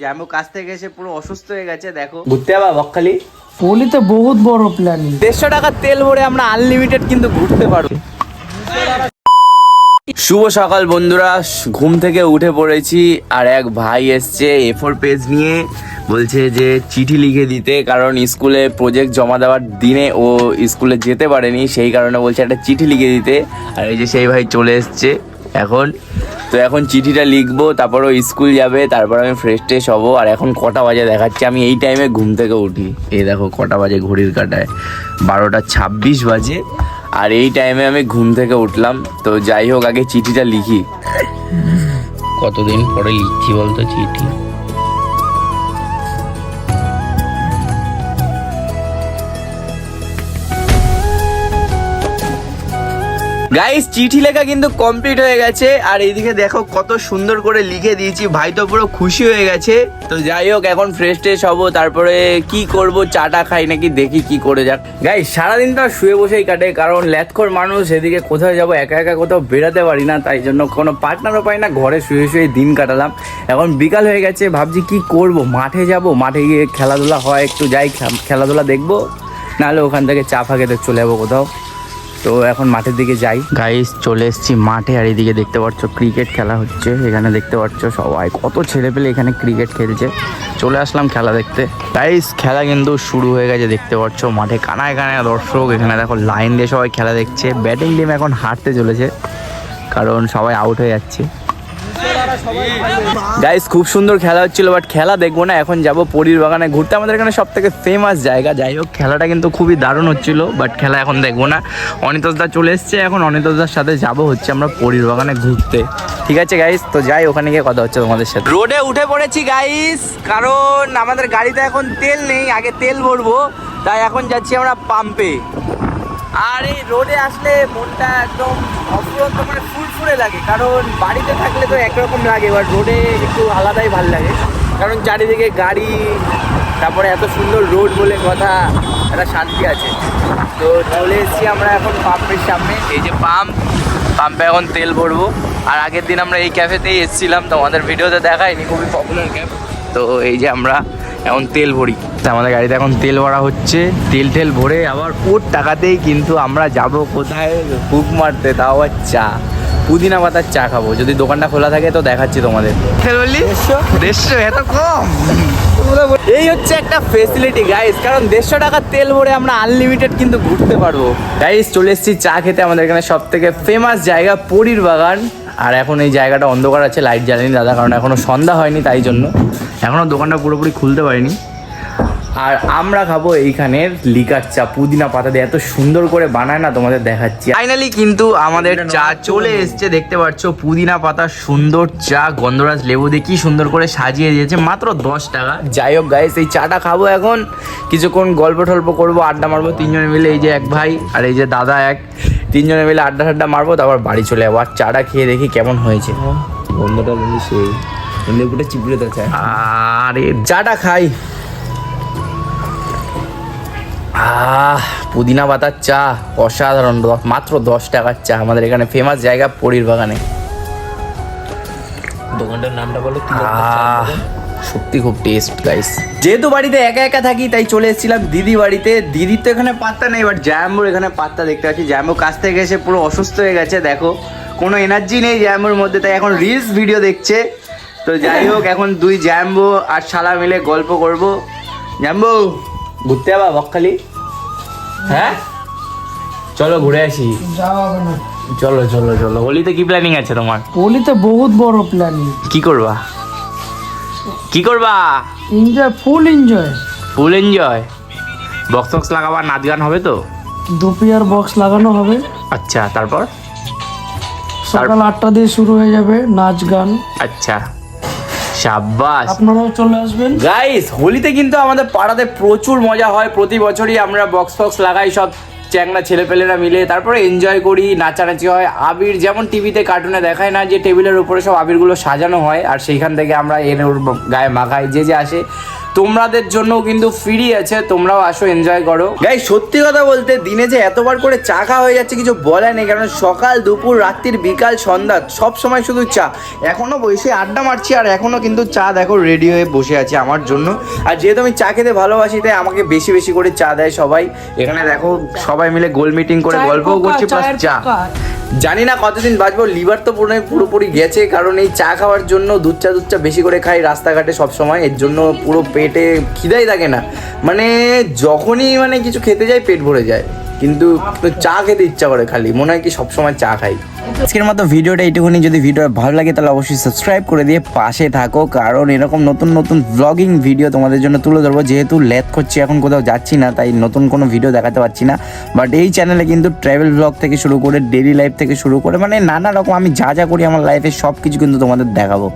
জামু কাছ থেকে এসে পুরো অসুস্থ হয়ে গেছে। দেখো ঘুরতে যাবা বকখালি? হোলিতে বহুত বড় প্ল্যানিং। 150 টাকার তেল ভরে আমরা আনলিমিটেড কিন্তু ঘুরতে পারবো। শুভ সকাল বন্ধুরা, ঘুম থেকে উঠে পড়েছি আর এক ভাই এসছে A4 পেজ নিয়ে, বলছে যে চিঠি লিখে দিতে, কারণ স্কুলে প্রজেক্ট জমা দেওয়ার দিনে ও স্কুলে যেতে পারেনি, সেই কারণে বলছে একটা চিঠি লিখে দিতে। আর এই যে সেই ভাই চলে এসছে এখন চিঠিটা লিখবো, তারপর ও স্কুল যাবে, তারপর আমি ফ্রেশ ট্রেশ হবো। আর এখন কটা বাজে দেখাচ্ছি, আমি এই টাইমে ঘুম থেকে উঠি। এই দেখো কটা বাজে ঘড়ির কাঁটায়, 12:26 বাজে। আর এই টাইমে আমি ঘুম থেকে উঠলাম। তো যাই হোক, আগে চিঠিটা লিখি। কতদিন পরে লিখছি বলতো চিঠি। গাইস চিঠি লেখা কিন্তু কমপ্লিট হয়ে গেছে। আর এইদিকে দেখো কত সুন্দর করে লিখে দিয়েছি, ভাই তো পুরো খুশি হয়ে গেছে। তো যাই হোক, এখন ফ্রেশ ট্রেশ হবো, তারপরে কি করব, চাটা খাই নাকি দেখি কি করে যাক। গাইস সারাদিন তো শুয়ে বসেই কাটে, কারণ ল্যাথখোর মানুষ, এদিকে কোথাও যাবো, একা একা কোথাও বেরাতে পারি না, তাই জন্য কোনো পার্টনারও পাই না, ঘরে শুয়ে শুয়ে দিন কাটালাম। এখন বিকাল হয়ে গেছে, ভাবছি কি করব, মাঠে যাব, মাঠে গিয়ে খেলাধুলা হয় একটু, যাই খেলাধুলা দেখবো, নাহলে ওখান থেকে চা ফা খেতে চলে যাবো কোথাও। তো এখন মাঠের দিকে যাই। গাইস চলে এসেছি মাঠে, আর এইদিকে দেখতে পাচ্ছ ক্রিকেট খেলা হচ্ছে। এখানে দেখতে পাচ্ছ সবাই কত ছেলে পেলে এখানে ক্রিকেট খেলছে, চলে আসলাম খেলা দেখতে। গাইস খেলা কিন্তু শুরু হয়ে গেছে, দেখতে পাচ্ছ মাঠে কানায় কানায় দর্শক। এখানে দেখো লাইন দিয়ে সবাই খেলা দেখছে। ব্যাটিং টিম এখন হারতে চলেছে, কারণ সবাই আউট হয়ে যাচ্ছে। গাইস খুব সুন্দর খেলা হচ্ছিল, বাট খেলা দেখবো না, এখন যাব পরীর বাগানে ঘুরতে, আমাদের এখানে সব থেকে ফেমাস জায়গা। যাই হোক খেলাটা কিন্তু খুবই দারুণ হচ্ছিল, বাট খেলা এখন দেখবো না। অনিতোষদা চলে এসছে, এখন অনিতোষদার সাথে যাব হচ্ছে আমরা পরীর বাগানে ঘুরতে। ঠিক আছে গাইস, তো যাই, ওখানে গিয়ে কথা হচ্ছে তোমাদের সাথে। রোডে উঠে পড়েছি গাইস, কারণ আমাদের গাড়িতে এখন তেল নেই, আগে তেল ভরবো, তাই এখন যাচ্ছি আমরা পাম্পে। আর এই রোডে আসলে মনটা একদম অফুরন্ত, মানে ফুরফুরে লাগে, কারণ বাড়িতে থাকলে তো একরকম লাগে, এবার রোডে একটু আলাদাই ভালো লাগে, কারণ চারিদিকে গাড়ি, তারপরে এত সুন্দর রোড বলে কথা, একটা শান্তি আছে। তো চলে এসেছি আমরা এখন পাম্পের সামনে, এই যে পাম্পে এখন তেল ভরবো। আর আগের দিন আমরা এই ক্যাফেতেই এসেছিলাম, তো আমাদের ভিডিওতে দেখায়নি, খুবই পপুলার ক্যাফে। তো এই যে আমরা এখন তেল ভরি, আমাদের গাড়িতে এখন তেল ভরা হচ্ছে। তেল ভরে আবার ওর টাকাতেই কিন্তু আমরা যাব কোথায়, হুক মারতে, তাও আবার চা, পুদিনা পাতার চা খাবো। যদি দোকানটা খোলা থাকে তো দেখাচ্ছি তোমাদের। বললি 150, এত কম? এই হচ্ছে একটা ফেসিলিটি গাইস, কারণ 150 টাকার তেল ভরে আমরা আনলিমিটেড কিন্তু ঘুরতে পারবো। গাইস চলে এসেছি চা খেতে, আমাদের এখানে সব থেকে ফেমাস জায়গা পরীর বাগান। আর এখন এই জায়গাটা অন্ধকার আছে, লাইট জ্বালেনি দাদা, কারণ এখনো সন্ধ্যা হয়নি, তাই জন্য এখনো দোকানটা পুরোপুরি খুলতে পারিনি। আর আমরা খাবো এইখানের লিকার চা, পুদিনা পাতা দিয়ে এত সুন্দর করে বানায় না, তোমাদের দেখাচ্ছি। ফাইনালি কিন্তু আমাদের চা চলে এসছে, দেখতে পাচ্ছ পুদিনা পাতা সুন্দর চা, গন্ধরাজ লেবু দিয়ে কি সুন্দর করে সাজিয়ে দিয়েছে, মাত্র 10 টাকা। যাই হোক গাইস, এই চাটা খাবো, এখন কিছুক্ষণ গল্প টল্প করবো, আড্ডা মারবো তিনজনে মিলে, এই যে এক ভাই আর এই যে দাদা এক, তিনজনে মিলে আড্ডা টাড্ডা মারবো, তারপর বাড়ি চলে যাবো। আর চাটা খেয়ে দেখি কেমন হয়েছে। গন্ধটা সেই লেবুটা চিপড়ে দিতে, আরে চাটা খাই। পুদিনা পাতার চা অসাধারণ, মাত্র 10 টাকার চা, আমাদের এখানে ফেমাস জায়গা পরীর বাগানে। দোকানটার নামটা বলো। সত্যি খুব টেস্ট গাইস। যেহেতু বাড়িতে একা একা থাকি, তাই চলে এসেছিলাম দিদি বাড়িতে। দিদির তো এখানে পাত্তা নেই, বাট জ্যাম্বোর এখানে পাত্তা দেখতে পাচ্ছি। জ্যাম্বো কাছ থেকে এসে পুরো অসুস্থ হয়ে গেছে, দেখো কোনো এনার্জি নেই জ্যাম্বোর মধ্যে, তাই এখন রিলস ভিডিও দেখছে। তো যাই হোক, এখন দুই জ্যাম্বো আর শালা মিলে গল্প করবো। জ্যাম্বো ঘুরতে যাবা বকখালি? হ্যাঁ চলো ঘুরে আসি। চলো চলো চলো। হোলিতে কি প্ল্যানিং আছে তোমার? হোলিতে বহুত বড় প্ল্যানিং। কি করবা? কি করবা? Enjoy, full enjoy. Full enjoy. Box box লাগাবা, নাচ গান হবে তো? দুপিয়ার বক্স লাগানো হবে। আচ্ছা, তারপর সকাল 8টা দিয়ে শুরু হয়ে যাবে নাচ গান। আচ্ছা, শাবাশ, আপনারাও চলে আসবেন। গাইস হোলিতে কিন্তু আমাদের পাড়াতে প্রচুর মজা হয়, প্রতি বছরই আমরা বক্স ফক্স লাগাই, সব চ্যাংড়া ছেলেপেলেরা মিলে, তারপরে এনজয় করি, নাচানাচি হয়। আবির যেমন টিভিতে কার্টুনে দেখায় না, যে টেবিলের উপরে সব আবিরগুলো সাজানো হয়, আর সেইখান থেকে আমরা এনে ওর গায়ে মাখাই, যে আসে। তোমাদের জন্যও কিন্তু ফ্রি আছে, তোমরাও আসো এনজয় করো। গাইস সত্যি কথা বলতে দিনে যে এতবার করে চা খাওয়া হয়ে যাচ্ছে কিছু বলার নেই, কারণ সকাল দুপুর রাত্রির বিকাল সন্ধ্যা সব সময় শুধু চা। এখনো বসে আড্ডা মারছি আর এখনো কিন্তু চা দেখো রেডি হয়ে বসে আছে আমার জন্য। আর যেহেতু আমি চা খেতে ভালোবাসি তাই আমাকে বেশি বেশি করে চা দেয় সবাই। এখানে দেখো সবাই মিলে গোল মিটিং করে গল্পও করছি প্লাস চা। জানি না কতদিন বাঁচবো, লিভার তো পুরোপুরি গেছে, কারণ এই চা খাওয়ার জন্য দুধ চা বেশি করে খাই রাস্তাঘাটে সব সময়, এর জন্য পুরো পেটে খিদাই থাকে না, মানে যখনই মানে কিছু খেতে যাই পেট ভরে যায়, কিন্তু চা খেতে ইচ্ছা করে খালি, মনে হয় কি সবসময় চা খাই। আজকের মতো ভিডিওটা এইটুকুনি, যদি ভিডিও ভালো লাগে তাহলে অবশ্যই সাবস্ক্রাইব করে দিয়ে পাশে থাকো, কারণ এরকম নতুন নতুন ব্লগিং ভিডিও তোমাদের জন্য তুলে ধরবো। যেহেতু লেট করছি এখন কোথাও যাচ্ছি না তাই নতুন কোনো ভিডিও দেখাতে পারছি না, বাট এই চ্যানেলে কিন্তু ট্রাভেল ব্লগ থেকে শুরু করে ডেইলি লাইফ থেকে শুরু করে মানে নানা রকম আমি যা যা করি আমার লাইফে সব কিছু কিন্তু তোমাদের দেখাবো।